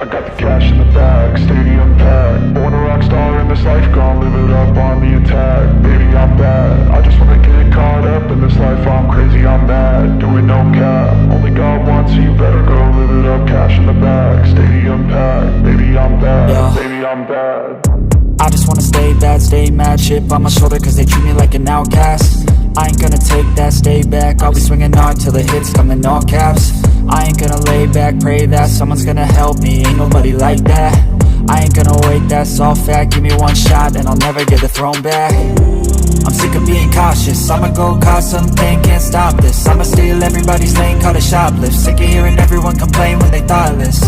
I got the cash in the bag, stadium packed. Born a rock star in this life, gon' live it up on the attack. Baby, I'm bad, I just wanna get caught up in this life. I'm crazy, I'm mad, doing no cap. Only got one, so you better go live it up. Cash in the bag, stadium packed. Baby, I'm bad, Yeah. baby, I'm bad. I just wanna stay bad, stay mad. Chip on my shoulder cause they treat me like an outcast. I ain't gonna take that, stay back. I'll be swinging hard till the hits come in all caps. I ain't gonna lay back, pray that someone's gonna help me. Ain't nobody like that. I ain't gonna wait, that's all fact. Give me one shot and I'll never get the throne back. I'm sick of being cautious, I'ma go cause something, can't stop this. I'ma steal everybody's lane, call it shoplift. Sick of hearing everyone complain when they thoughtless.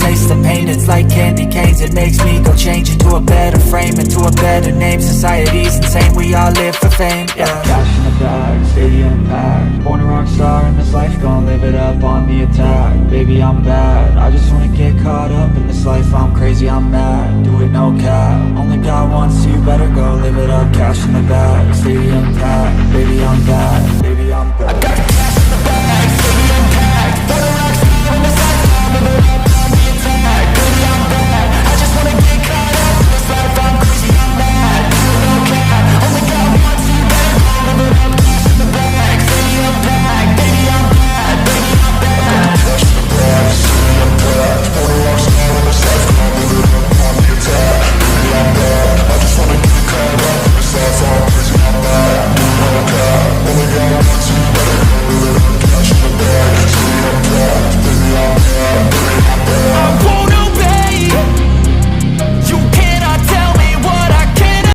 Taste the pain, it's like candy canes. It makes me go change into a better frame, into a better name. Society's insane, we all live for fame, yeah. Cash in the bag, stadium packed. Born a rock star in this life, gon' live it up on the attack. Baby, I'm bad, I just wanna get caught up in this life. I'm crazy, I'm mad, do it no cap. Only got one, so you better go live it up. Cash in the bag, stadium packed. Baby, I'm bad, baby,